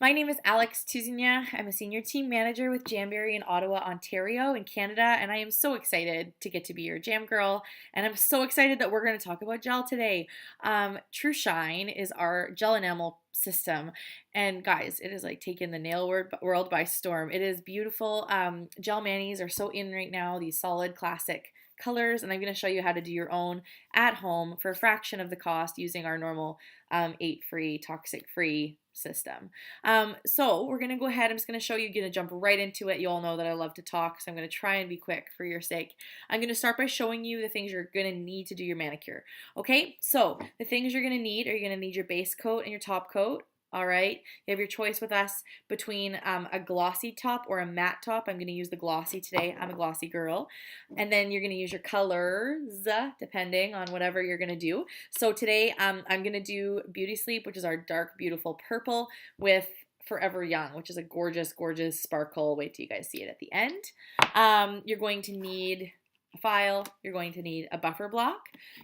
My name is Alex Tuzinia. I'm a senior team manager with Jamberry in Ottawa, Ontario, in Canada, and I am so excited to get to be your jam girl. And I'm so excited that we're going to talk about gel today. TruShine is our gel enamel system, and guys, it is like taking the nail world by storm. It is beautiful. Gel manis are so in right now, these solid classic colors, and I'm going to show you how to do your own at home for a fraction of the cost using our normal 8-free, toxic-free system. So we're going to go ahead. I'm just going to show you, going to jump right into it. You all know that I love to talk, so I'm going to try and be quick for your sake. I'm going to start by showing you the things you're going to need to do your manicure. Okay, so the things you're going to need are you're going to need your base coat and your top coat. All right, you have your choice with us between a glossy top or a matte top. I'm going to use the glossy today. I'm a glossy girl. And then you're going to use your colors depending on whatever you're going to do. So today I'm going to do Beauty Sleep, which is our dark, beautiful purple with Forever Young, which is a gorgeous, gorgeous sparkle. Wait till you guys see it at the end. You're going to need a file, you're going to need a buffer block,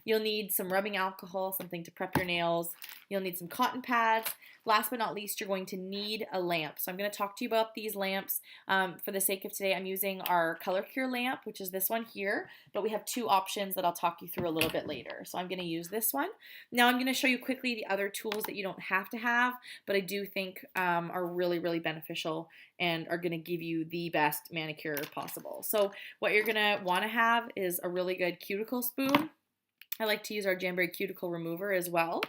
you'll need some rubbing alcohol, something to prep your nails, you'll need some cotton pads. Last but not least, you're going to need a lamp. So I'm going to talk to you about these lamps. For the sake of today, I'm using our Color Cure lamp, which is this one here, but we have two options that I'll talk you through a little bit later. So I'm going to use this one. Now I'm going to show you quickly the other tools that you don't have to have, but I do think are really, really beneficial and are going to give you the best manicure possible. So what you're going to want to have is a really good cuticle spoon. I like to use our Jamberry cuticle remover as well.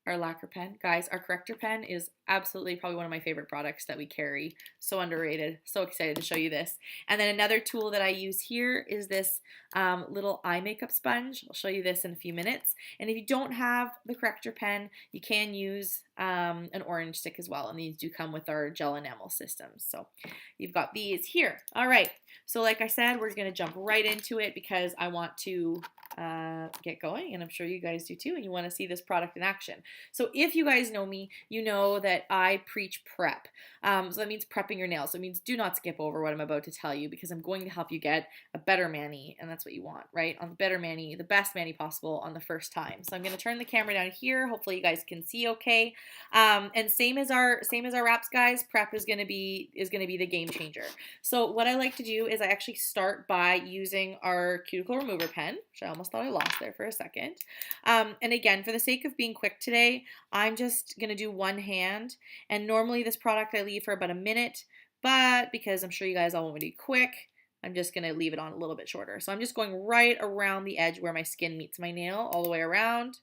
Our lacquer pen. Guys, our corrector pen is absolutely probably one of my favorite products that we carry. So underrated. So excited to show you this. And then another tool that I use here is this little eye makeup sponge. I'll show you this in a few minutes. And if you don't have the corrector pen, you can use an orange stick as well. And these do come with our gel enamel systems. So you've got these here. All right. So like I said, we're going to jump right into it because I want to get going, and I'm sure you guys do too, and you want to see this product in action. So if you guys know me, you know that I preach prep. So that means prepping your nails. So it means do not skip over what I'm about to tell you because I'm going to help you get a better mani, and that's what you want, right? On the better mani, the best mani possible on the first time. So I'm going to turn the camera down here. Hopefully you guys can see okay. And same as our wraps, guys. Prep is going to be the game changer. So what I like to do is I actually start by using our cuticle remover pen, which I almost thought I lost there for a second. And again, for the sake of being quick today, I'm just going to do one hand. And normally this product I leave for about a minute, but because I'm sure you guys all want me to be quick, I'm just going to leave it on a little bit shorter. So I'm just going right around the edge where my skin meets my nail, all the way around.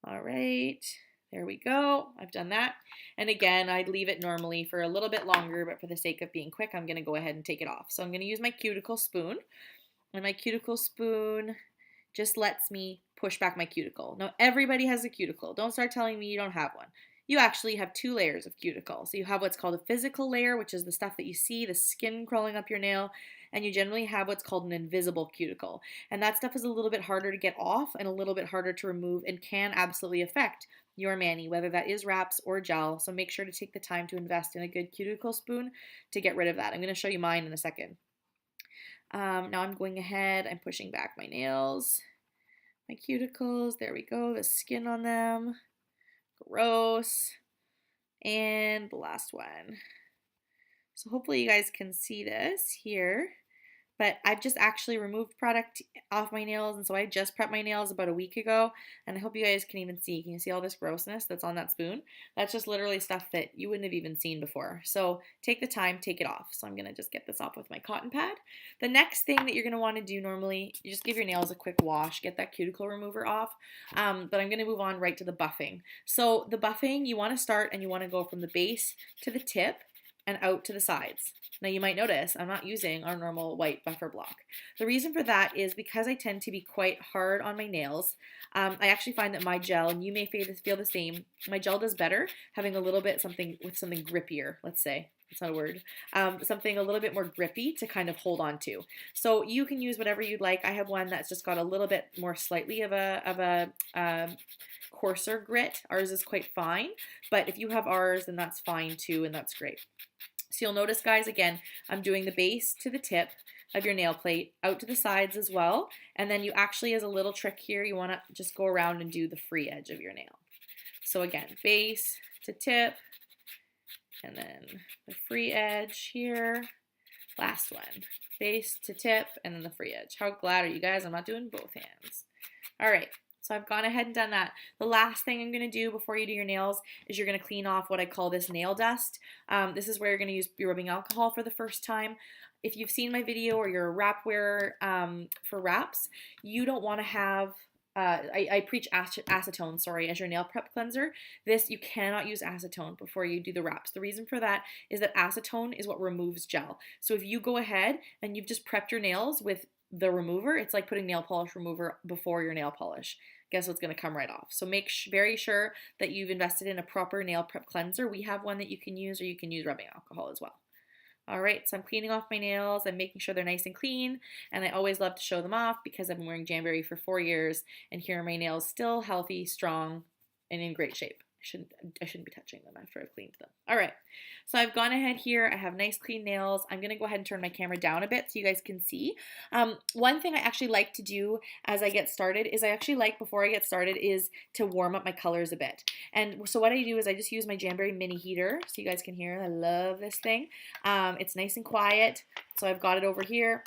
All right. There we go. I've done that. And again, I'd leave it normally for a little bit longer, but for the sake of being quick, I'm going to go ahead and take it off. So I'm going to use my cuticle spoon. And my cuticle spoon just lets me push back my cuticle. Now, everybody has a cuticle. Don't start telling me you don't have one. You actually have two layers of cuticle. So you have what's called a physical layer, which is the stuff that you see, the skin crawling up your nail, and you generally have what's called an invisible cuticle. And that stuff is a little bit harder to get off and a little bit harder to remove and can absolutely affect your mani, whether that is wraps or gel. So make sure to take the time to invest in a good cuticle spoon to get rid of that. I'm going to show you mine in a second. Now I'm going ahead, I'm pushing back my nails, my cuticles, there we go, the skin on them, gross, and the last one. So hopefully you guys can see this here, but I've just actually removed product off my nails, and so I just prepped my nails about a week ago, and I hope you guys can even see. Can you see all this grossness that's on that spoon? That's just literally stuff that you wouldn't have even seen before. So take the time, take it off. So I'm going to just get this off with my cotton pad. The next thing that you're going to want to do normally, you just give your nails a quick wash, get that cuticle remover off, but I'm going to move on right to the buffing. So the buffing, you want to start and you want to go from the base to the tip and out to the sides. Now you might notice I'm not using our normal white buffer block. The reason for that is because I tend to be quite hard on my nails. I actually find that my gel, and you may feel the same, my gel does better having a little bit something grippier, let's say. It's not a word. Something a little bit more grippy to kind of hold on to. So you can use whatever you'd like. I have one that's just got a little bit more slightly of a coarser grit. Ours is quite fine, but if you have ours, then that's fine too, and that's great. So you'll notice, guys, again, I'm doing the base to the tip of your nail plate, out to the sides as well, and then you actually, as a little trick here, you want to just go around and do the free edge of your nail. So again, base to tip, and then the free edge here. Last one, base to tip, and then the free edge. How glad are you guys I'm not doing both hands? All right, so I've gone ahead and done that. The last thing I'm gonna do before you do your nails is you're gonna clean off what I call this nail dust. This is where you're gonna use your rubbing alcohol for the first time. If you've seen my video or you're a wrap wearer for wraps, you don't wanna have I preach acetone, sorry, as your nail prep cleanser. This, you cannot use acetone before you do the wraps. The reason for that is that acetone is what removes gel. So if you go ahead and you've just prepped your nails with the remover, it's like putting nail polish remover before your nail polish. Guess what's going to come right off? So make very sure that you've invested in a proper nail prep cleanser. We have one that you can use, or you can use rubbing alcohol as well. All right, so I'm cleaning off my nails. I'm making sure they're nice and clean, and I always love to show them off because I've been wearing Jamberry for 4 years, and here are my nails still healthy, strong, and in great shape. I shouldn't be touching them after I've cleaned them. All right, so I've gone ahead here. I have nice clean nails. I'm gonna go ahead and turn my camera down a bit so you guys can see. One thing I actually like to do as I get started is before I get started is to warm up my colors a bit. And so what I do is I just use my Jamberry mini heater so you guys can hear. I love this thing. It's nice and quiet. So I've got it over here.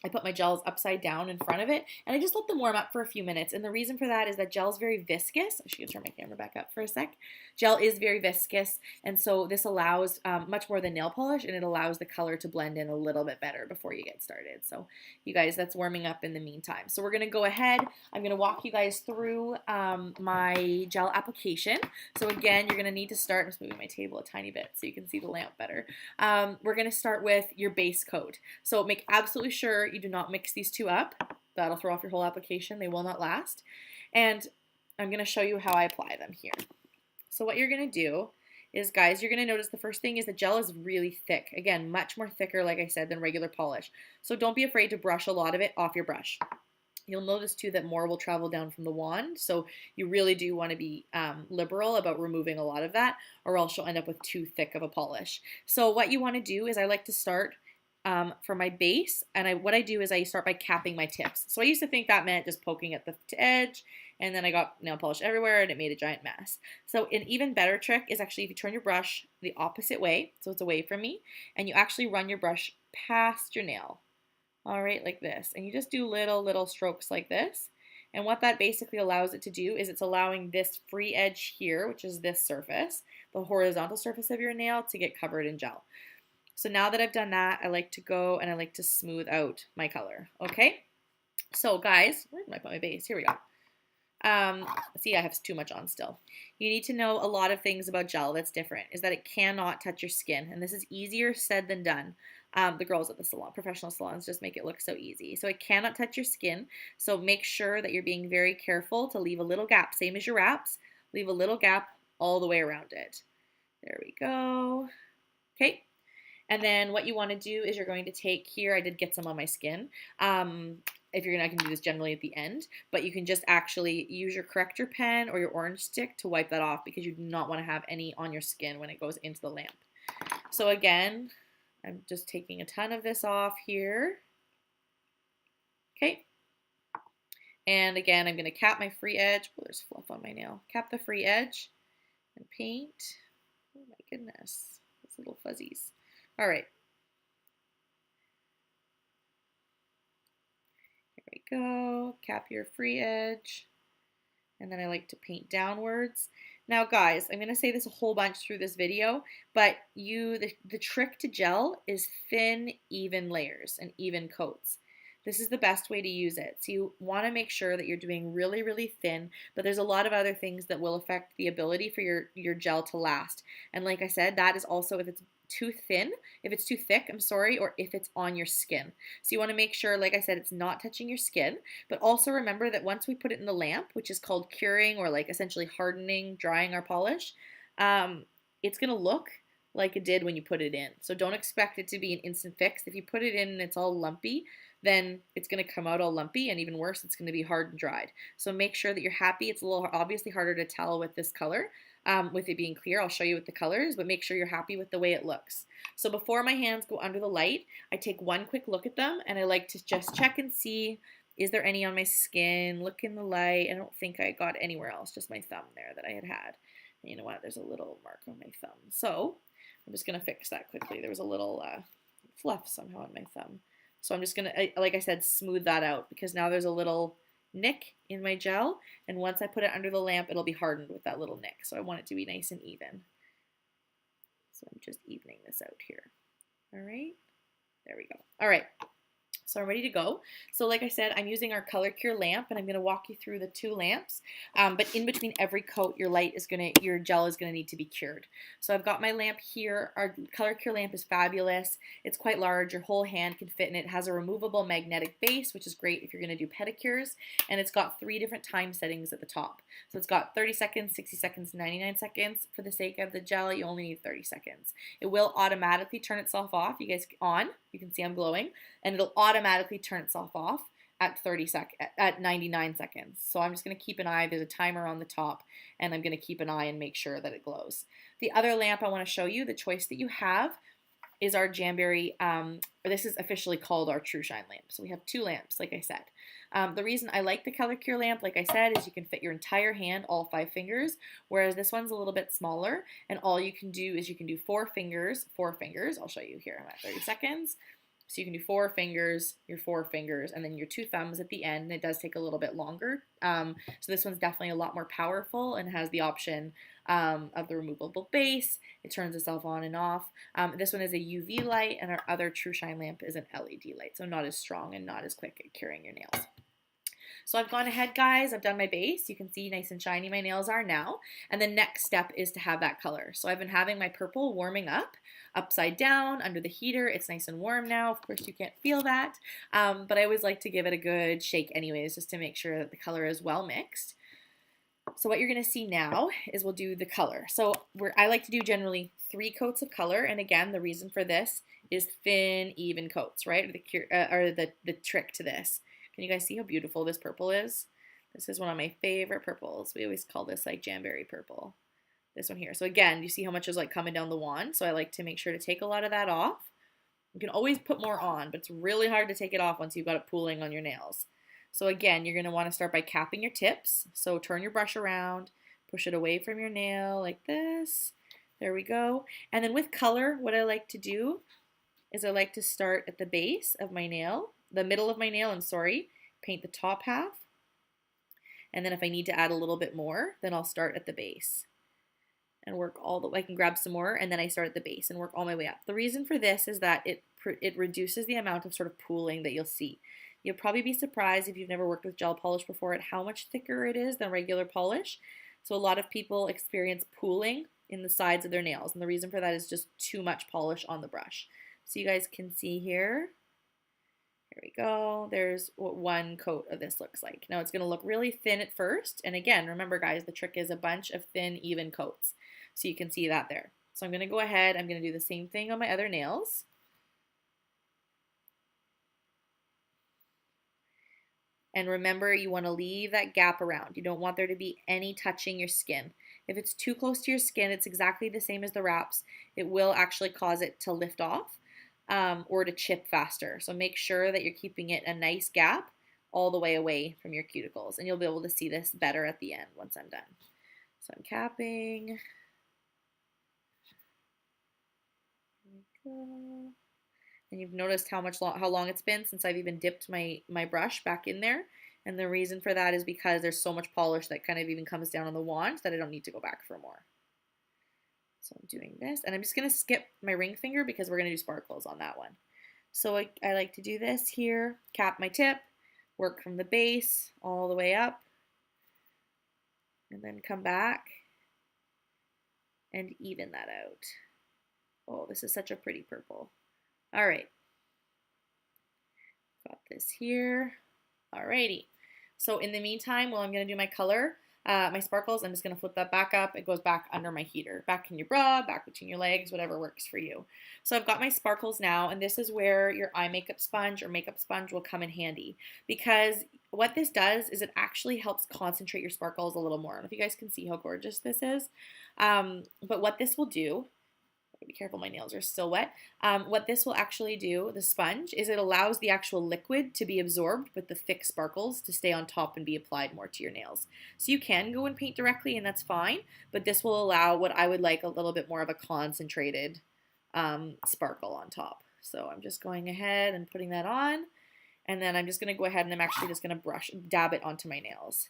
I put my gels upside down in front of it, and I just let them warm up for a few minutes. And the reason for that is that gel is very viscous. I should turn my camera back up for a sec. Gel is very viscous, and so this allows much more than nail polish, and it allows the color to blend in a little bit better before you get started. So you guys, that's warming up in the meantime. So we're gonna go ahead. I'm gonna walk you guys through my gel application. So again, you're gonna need to start, I'm just moving my table a tiny bit so you can see the lamp better. We're gonna start with your base coat. So make absolutely sure you do not mix these two up. That'll throw off your whole application. They will not last. And I'm going to show you how I apply them here. So what you're going to do is, guys, you're going to notice the first thing is the gel is really thick. Again, much more thicker, like I said, than regular polish. So don't be afraid to brush a lot of it off your brush. You'll notice too that more will travel down from the wand. So you really do want to be liberal about removing a lot of that, or else you'll end up with too thick of a polish. So what you want to do is I like to start for my base, and what I do is I start by capping my tips. So I used to think that meant just poking at the edge, and then I got nail polish everywhere, and it made a giant mess. So an even better trick is actually if you turn your brush the opposite way, so it's away from me, and you actually run your brush past your nail. All right, like this. And you just do little strokes like this. And what that basically allows it to do is it's allowing this free edge here, which is this surface, the horizontal surface of your nail, to get covered in gel. So now that I've done that, I like to go and I like to smooth out my color, okay? So guys, where did I put my base? Here we go. See, I have too much on still. You need to know a lot of things about gel that's different, is that it cannot touch your skin, and this is easier said than done. The girls at the salon, professional salons, just make it look so easy. So it cannot touch your skin, so make sure that you're being very careful to leave a little gap, same as your wraps, leave a little gap all the way around it. There we go. Okay. And then what you want to do is you're going to take here, I did get some on my skin. If you're not going to do this generally at the end, but you can just actually use your corrector pen or your orange stick to wipe that off because you do not want to have any on your skin when it goes into the lamp. So again, I'm just taking a ton of this off here. Okay. And again, I'm going to cap my free edge. Oh, there's fluff on my nail. Cap the free edge and paint. Oh my goodness, those little fuzzies. All right. Here we go. Cap your free edge. And then I like to paint downwards. Now guys, I'm going to say this a whole bunch through this video, but the trick to gel is thin, even layers and even coats. This is the best way to use it. So you want to make sure that you're doing really thin, but there's a lot of other things that will affect the ability for your gel to last. And like I said, that is also if it's too thin, if it's too thick, I'm sorry, or if it's on your skin. So you want to make sure, like I said, it's not touching your skin, but also remember that once we put it in the lamp, which is called curing or like essentially hardening, drying our polish, it's going to look like it did when you put it in. So don't expect it to be an instant fix. If you put it in and it's all lumpy, then it's going to come out all lumpy, and even worse, it's going to be hard and dried. So make sure that you're happy. It's a little obviously harder to tell with this color. With it being clear, I'll show you with the colors, but make sure you're happy with the way it looks. So before my hands go under the light, I take one quick look at them, and I like to just check and see, is there any on my skin? Look in the light. I don't think I got anywhere else, just my thumb there that I had. You know what? There's a little mark on my thumb. So I'm just going to fix that quickly. There was a little fluff somehow on my thumb. So I'm just going to, like I said, smooth that out because now there's a little nick in my gel. And once I put it under the lamp, it'll be hardened with that little nick. So I want it to be nice and even. So I'm just evening this out here. All right. There we go. All right. So I'm ready to go. So like I said, I'm using our Color Cure lamp, and I'm going to walk you through the two lamps. But in between every coat, your gel is going to need to be cured. So I've got my lamp here. Our Color Cure lamp is fabulous. It's quite large. Your whole hand can fit in it. It has a removable magnetic base, which is great if you're going to do pedicures. And it's got 3 different time settings at the top. So it's got 30 seconds, 60 seconds, 99 seconds. For the sake of the gel, you only need 30 seconds. It will automatically turn itself off. You guys on. You can see I'm glowing. And it'll automatically turn itself off at 99 seconds. So I'm just going to keep an eye. There's a timer on the top, and I'm going to keep an eye and make sure that it glows. The other lamp I want to show you, the choice that you have, is our Jamberry, this is officially called our TruShine lamp. So we have 2 lamps, like I said. The reason I like the Color Cure lamp, like I said, is you can fit your entire hand, all 5 fingers, whereas this one's a little bit smaller, and all you can do is you can do 4 fingers. I'll show you here. I'm at 30 seconds. So you can do 4 fingers, your 4 fingers, and then your 2 thumbs at the end. And it does take a little bit longer. So this one's definitely a lot more powerful and has the option of the removable base. It turns itself on and off. This one is a UV light, and our other TruShine lamp is an LED light. So not as strong and not as quick at curing your nails. So I've gone ahead, guys. I've done my base. You can see nice and shiny my nails are now. And the next step is to have that color. So I've been having my purple warming up upside down under the heater. It's nice and warm now. Of course, you can't feel that. But I always like to give it a good shake anyways, just to make sure that the color is well mixed. So what you're going to see now is we'll do the color. So I like to do generally 3 coats of color. And again, the reason for this is thin, even coats, right? The trick to this. Can you guys see how beautiful this purple is? This is one of my favorite purples. We always call this like Jamberry purple. This one here. So again, you see how much is like coming down the wand. So I like to make sure to take a lot of that off. You can always put more on, but it's really hard to take it off once you've got it pooling on your nails. So again, you're going to want to start by capping your tips. So turn your brush around, push it away from your nail like this. There we go. And then with color, what I like to do is I like to start at the base of my nail, the middle of my nail, paint the top half. And then if I need to add a little bit more, then I'll start at the base and work all the way. I can grab some more, and then I start at the base and work all my way up. The reason for this is that it reduces the amount of sort of pooling that you'll see. You'll probably be surprised if you've never worked with gel polish before at how much thicker it is than regular polish. So a lot of people experience pooling in the sides of their nails, and the reason for that is just too much polish on the brush. So you guys can see here. Here we go. There's what 1 coat of this looks like. Now it's going to look really thin at first. And again, remember guys, the trick is a bunch of thin, even coats. So you can see that there. So I'm going to go ahead. I'm going to do the same thing on my other nails. And remember, you want to leave that gap around. You don't want there to be any touching your skin. If it's too close to your skin, it's exactly the same as the wraps. It will actually cause it to lift off. Or to chip faster. So make sure that you're keeping it a nice gap all the way away from your cuticles. And you'll be able to see this better at the end once I'm done. So I'm capping. There we go. And you've noticed how long it's been since I've even dipped my brush back in there. And the reason for that is because there's so much polish that kind of even comes down on the wand that I don't need to go back for more. So I'm doing this, and I'm just going to skip my ring finger because we're going to do sparkles on that one. So I like to do this here, cap my tip, work from the base all the way up, and then come back and even that out. Oh, this is such a pretty purple. All right. Got this here. Alrighty. So in the meantime, while I'm going to do my color, my sparkles, I'm just going to flip that back up. It goes back under my heater, back in your bra, back between your legs, whatever works for you. So I've got my sparkles now, and this is where your eye makeup sponge or makeup sponge will come in handy, because what this does is it actually helps concentrate your sparkles a little more. I don't know if you guys can see how gorgeous this is, but what this will do, be careful, my nails are still wet. What this will actually do, the sponge, is it allows the actual liquid to be absorbed, but the thick sparkles to stay on top and be applied more to your nails. So you can go and paint directly, and that's fine, but this will allow what I would like a little bit more of a concentrated sparkle on top. So I'm just going ahead and putting that on, and then I'm just going to go ahead and I'm actually just going to dab it onto my nails.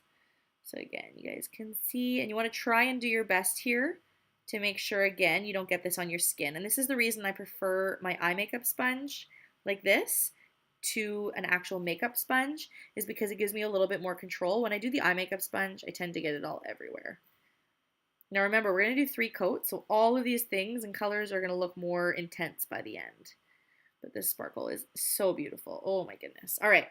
So again, you guys can see, and you want to try and do your best here to make sure, again, you don't get this on your skin. And this is the reason I prefer my eye makeup sponge like this to an actual makeup sponge, is because it gives me a little bit more control. When I do the eye makeup sponge, I tend to get it all everywhere. Now remember, we're going to do 3 coats, so all of these things and colors are going to look more intense by the end. But this sparkle is so beautiful. Oh my goodness. All right.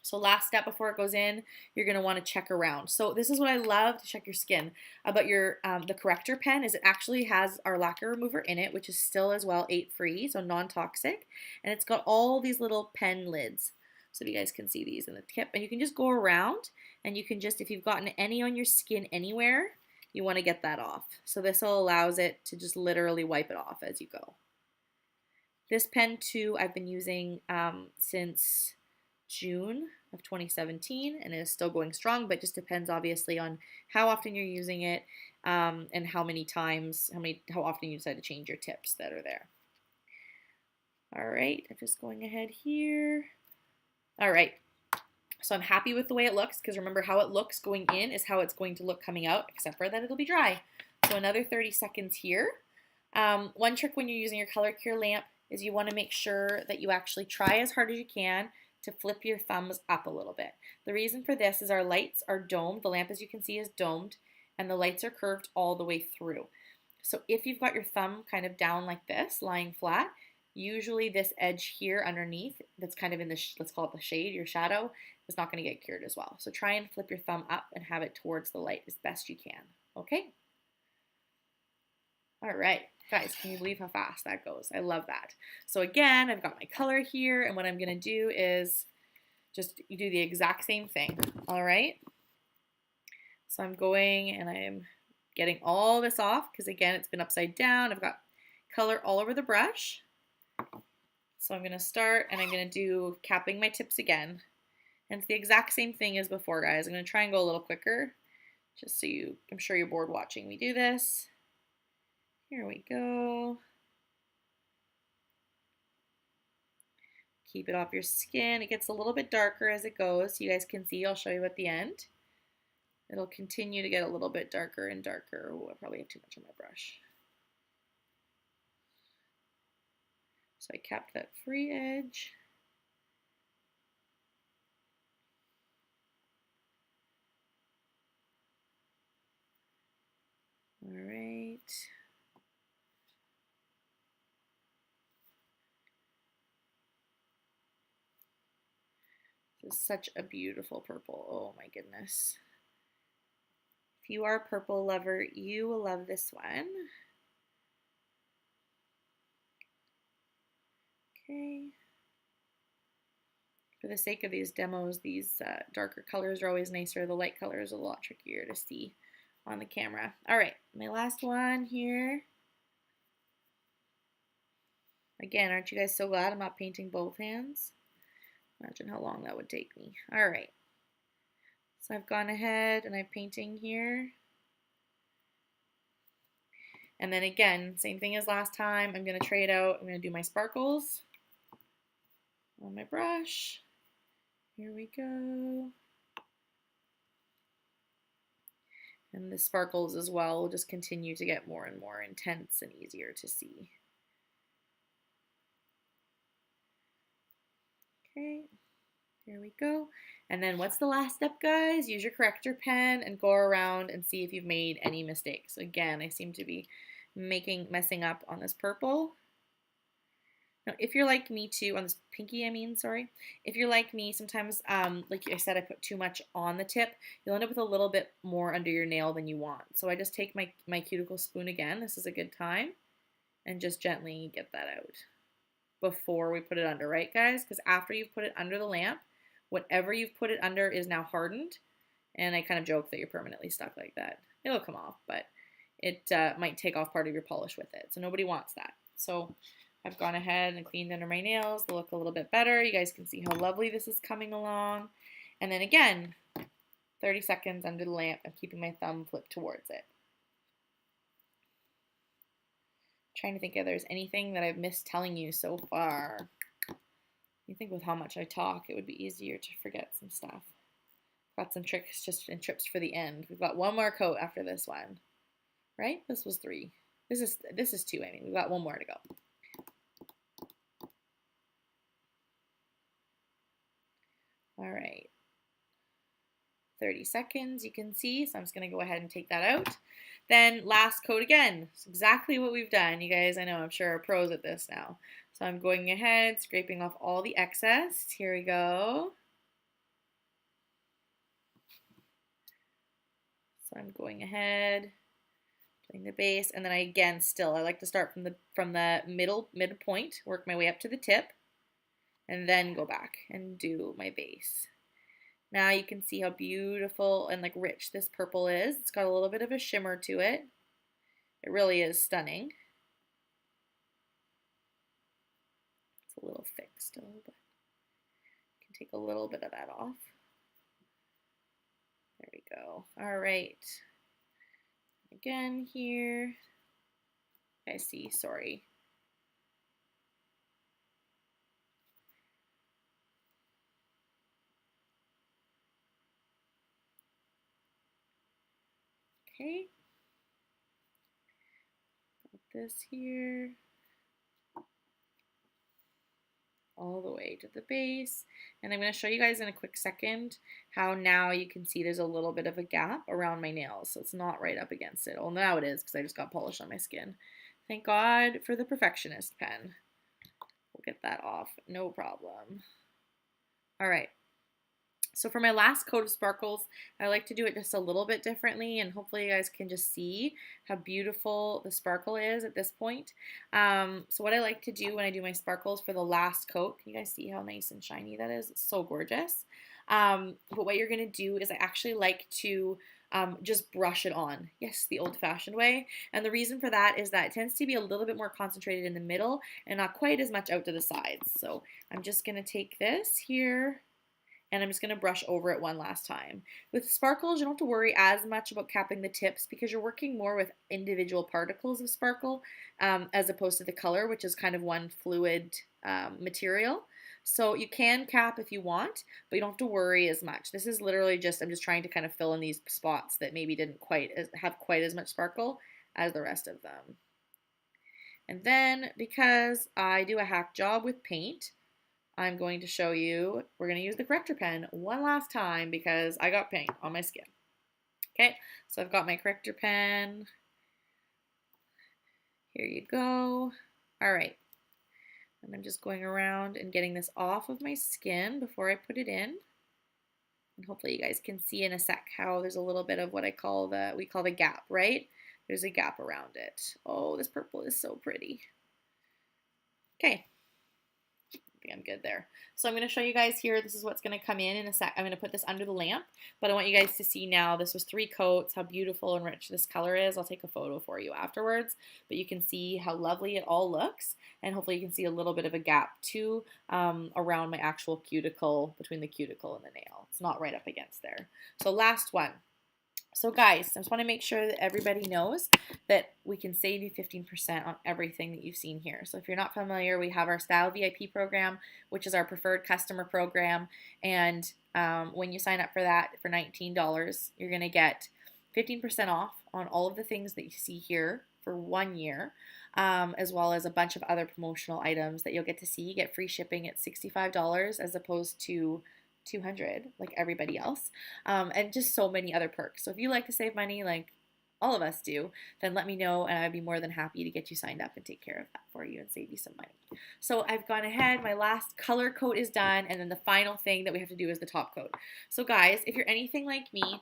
So last step before it goes in, you're going to want to check around. So this is what I love to check your skin about your the corrector pen, is it actually has our lacquer remover in it, which is still as well 8 free, so non-toxic. And it's got all these little pen lids. So if you guys can see these in the tip, and you can just go around and you can just, if you've gotten any on your skin anywhere, you want to get that off. So this allows it to just literally wipe it off as you go. This pen too, I've been using since June of 2017, and it is still going strong, but just depends obviously on how often you're using it and how often you decide to change your tips that are there. All right, I'm just going ahead here. All right, so I'm happy with the way it looks, because remember, how it looks going in is how it's going to look coming out, except for that it'll be dry. So another 30 seconds here. One trick when you're using your color cure lamp is you want to make sure that you actually try as hard as you can to flip your thumbs up a little bit. The reason for this is our lights are domed. The lamp, as you can see, is domed, and the lights are curved all the way through. So if you've got your thumb kind of down like this, lying flat, usually this edge here underneath, that's kind of in the, let's call it the shade, your shadow, is not going to get cured as well. So try and flip your thumb up and have it towards the light as best you can. Okay? All right. Guys, can you believe how fast that goes? I love that. So again, I've got my color here, and what I'm going to do is just do the exact same thing. All right? So I'm going and I'm getting all this off, because again, it's been upside down. I've got color all over the brush. So I'm going to start, and I'm going to do capping my tips again. And it's the exact same thing as before, guys. I'm going to try and go a little quicker, just so I'm sure you're bored watching me do this. Here we go. Keep it off your skin. It gets a little bit darker as it goes. You guys can see, I'll show you at the end. It'll continue to get a little bit darker and darker. Oh, I probably have too much on my brush. So I capped that free edge. All right. This is such a beautiful purple. Oh my goodness. If you are a purple lover, you will love this one. Okay. For the sake of these demos, these darker colors are always nicer. The light color is a lot trickier to see on the camera. All right, my last one here. Again, aren't you guys so glad I'm not painting both hands? Imagine how long that would take me. All right. So I've gone ahead and I'm painting here. And then again, same thing as last time. I'm going to tray it out. I'm going to do my sparkles on my brush. Here we go. And the sparkles as well will just continue to get more and more intense and easier to see. Okay, here we go. And then what's the last step, guys? Use your corrector pen and go around and see if you've made any mistakes. Again, I seem to be messing up on this purple. Now, if you're like me too, on this pinky, sorry. If you're like me, sometimes, like I said, I put too much on the tip. You'll end up with a little bit more under your nail than you want. So I just take my cuticle spoon again. This is a good time. And just gently get that out before we put it under, right, guys? Because after you've put it under the lamp, whatever you've put it under is now hardened. And I kind of joke that you're permanently stuck like that. It'll come off, but it might take off part of your polish with it. So nobody wants that. So I've gone ahead and cleaned under my nails. They look a little bit better. You guys can see how lovely this is coming along. And then again, 30 seconds under the lamp. I'm keeping my thumb flipped towards it. Trying to think if there's anything that I've missed telling you so far. You think with how much I talk, it would be easier to forget some stuff. Got some tricks and trips for the end. We've got one more coat after this one. Right? This was 3. This is 2, I mean. We've got one more to go. All right. 30 seconds, you can see. So I'm just going to go ahead and take that out. Then last coat again. It's exactly what we've done. You guys, I know, I'm sure are pros at this now. So I'm going ahead, scraping off all the excess. Here we go. So I'm going ahead, putting the base, and then I like to start from the midpoint, work my way up to the tip, and then go back and do my base. Now you can see how beautiful and like rich this purple is. It's got a little bit of a shimmer to it. It really is stunning. It's a little thick still, but I can take a little bit of that off. There we go. All right. Again here. I see, sorry. Okay. Got this here. All the way to the base. And I'm going to show you guys in a quick second how now you can see there's a little bit of a gap around my nails. So it's not right up against it. Well, now it is because I just got polish on my skin. Thank God for the Perfectionist pen. We'll get that off. No problem. All right. So for my last coat of sparkles, I like to do it just a little bit differently, and hopefully you guys can just see how beautiful the sparkle is at this point. So what I like to do when I do my sparkles for the last coat, can you guys see how nice and shiny that is? It's so gorgeous. But what you're going to do is I actually like to just brush it on. Yes, the old-fashioned way. And the reason for that is that it tends to be a little bit more concentrated in the middle and not quite as much out to the sides. So I'm just going to take this here, and I'm just going to brush over it one last time. With sparkles, you don't have to worry as much about capping the tips because you're working more with individual particles of sparkle as opposed to the color, which is kind of one fluid material. So you can cap if you want, but you don't have to worry as much. This is literally just, I'm just trying to kind of fill in these spots that maybe didn't have quite as much sparkle as the rest of them. And then because I do a hack job with paint, I'm going to show you, we're going to use the corrector pen one last time because I got paint on my skin. Okay, so I've got my corrector pen. Here you go. All right. And I'm just going around and getting this off of my skin before I put it in. And hopefully you guys can see in a sec how there's a little bit of what we call the gap, right? There's a gap around it. Oh, this purple is so pretty. Okay. I'm good there. So I'm going to show you guys here. This is what's going to come in a sec. I'm going to put this under the lamp, but I want you guys to see now this was 3 coats, how beautiful and rich this color is. I'll take a photo for you afterwards, but you can see how lovely it all looks, and hopefully you can see a little bit of a gap too around my actual cuticle, between the cuticle and the nail. It's not right up against there. So last one. So guys, I just want to make sure that everybody knows that we can save you 15% on everything that you've seen here. So if you're not familiar, we have our Style VIP program, which is our preferred customer program. And when you sign up for that for $19, you're going to get 15% off on all of the things that you see here for 1 year, as well as a bunch of other promotional items that you'll get to see. You get free shipping at $65 as opposed to $200 like everybody else, and just so many other perks. So if you like to save money like all of us do, then let me know and I'd be more than happy to get you signed up and take care of that for you and save you some money. So I've gone ahead, my last color coat is done, and then the final thing that we have to do is the top coat. So guys, if you're anything like me,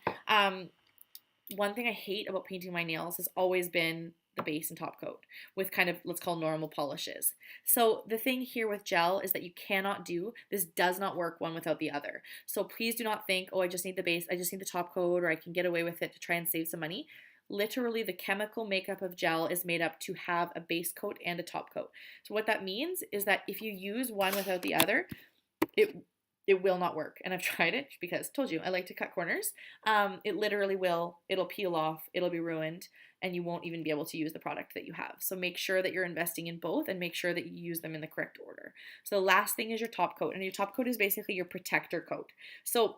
one thing I hate about painting my nails has always been the base and top coat with kind of, let's call, normal polishes. So the thing here with gel is that you cannot do, this does not work one without the other. So please do not think, oh, I just need the base, I just need the top coat, or I can get away with it to try and save some money. literally the chemical makeup of gel is made up to have a base coat and a top coat. So what that means is that if you use one without the other, it it will not work. And I've tried it because told you I like to cut corners. It literally will. It'll peel off. It'll be ruined, and you won't even be able to use the product that you have. So make sure that you're investing in both, and make sure that you use them in the correct order. So the last thing is your top coat, and your top coat is basically your protector coat. So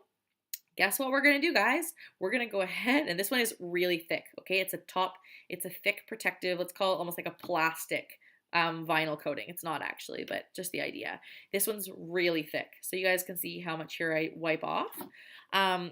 guess what we're gonna do, guys? We're gonna go ahead, and this one is really thick. Okay, it's a thick protective. Let's call it almost like a plastic vinyl coating. It's not actually, but just the idea. This one's really thick, so you guys can see how much here I wipe off.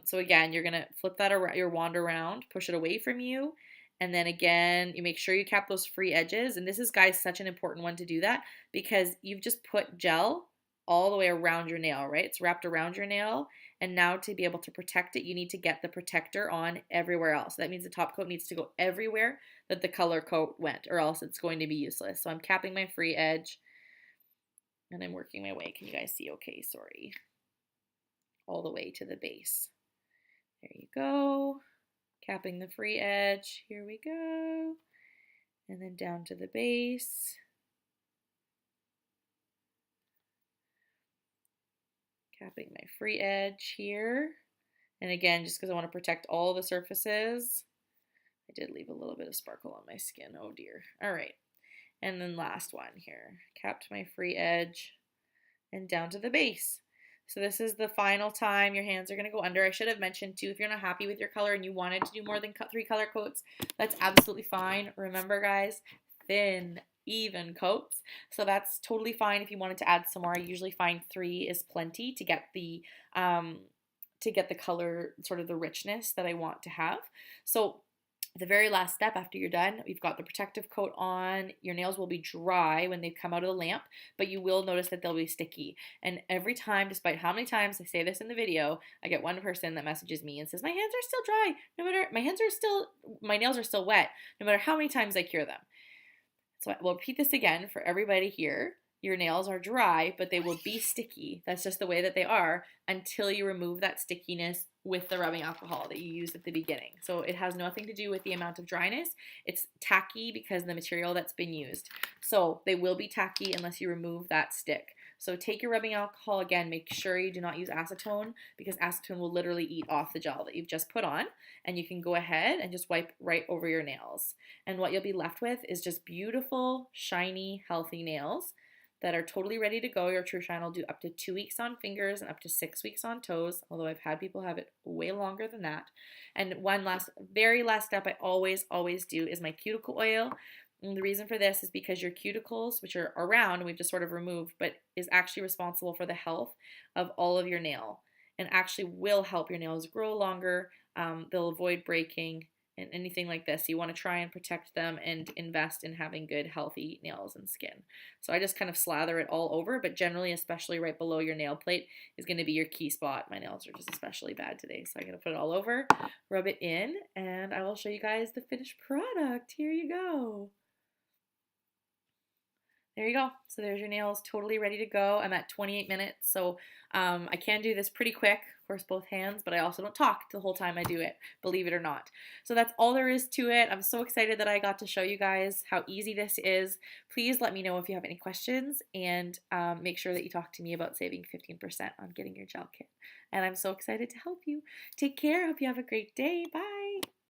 So again, you're gonna flip that around, your wand around, push it away from you, and then again, you make sure you cap those free edges. And this is, guys, such an important one to do that because you've just put gel all the way around your nail, right? It's wrapped around your nail. And now to be able to protect it, you need to get the protector on everywhere else. That means the top coat needs to go everywhere that the color coat went, or else it's going to be useless. So I'm capping my free edge and I'm working my way. Can you guys see? Okay, sorry. All the way to the base. There you go. Capping the free edge. Here we go. And then down to the base. Capping my free edge here. And again, just because I want to protect all the surfaces, I did leave a little bit of sparkle on my skin. Oh dear. All right. And then last one here. Capped my free edge and down to the base. So this is the final time your hands are going to go under. I should have mentioned too, if you're not happy with your color and you wanted to do more than 3 color coats, that's absolutely fine. Remember, guys, thin, even coats. So that's totally fine if you wanted to add some more. I usually find 3 is plenty to get the color, sort of the richness that I want to have. So the very last step after you're done, we've got the protective coat on. Your nails will be dry when they come out of the lamp, but you will notice that they'll be sticky. And every time, despite how many times I say this in the video, I get one person that messages me and says, my hands are still dry. No matter, my nails are still wet, no matter how many times I cure them. So we'll repeat this again for everybody here. Your nails are dry, but they will be sticky. That's just the way that they are until you remove that stickiness with the rubbing alcohol that you used at the beginning. So it has nothing to do with the amount of dryness. It's tacky because of the material that's been used. So they will be tacky unless you remove that stick. So take your rubbing alcohol, again, make sure you do not use acetone because acetone will literally eat off the gel that you've just put on, and you can go ahead and just wipe right over your nails. And what you'll be left with is just beautiful, shiny, healthy nails that are totally ready to go. Your TruShine will do up to 2 weeks on fingers and up to 6 weeks on toes, although I've had people have it way longer than that. And one very last step I always do is my cuticle oil. And the reason for this is because your cuticles, which are around, we've just sort of removed, but is actually responsible for the health of all of your nail and actually will help your nails grow longer. They'll avoid breaking and anything like this. You want to try and protect them and invest in having good, healthy nails and skin. So I just kind of slather it all over, but generally, especially right below your nail plate is going to be your key spot. My nails are just especially bad today, so I'm going to put it all over, rub it in, and I will show you guys the finished product. Here you go. There you go. So there's your nails totally ready to go. I'm at 28 minutes, so I can do this pretty quick, of course, both hands, but I also don't talk the whole time I do it, believe it or not. So that's all there is to it. I'm so excited that I got to show you guys how easy this is. Please let me know if you have any questions, and make sure that you talk to me about saving 15% on getting your gel kit. And I'm so excited to help you. Take care. Hope you have a great day. Bye.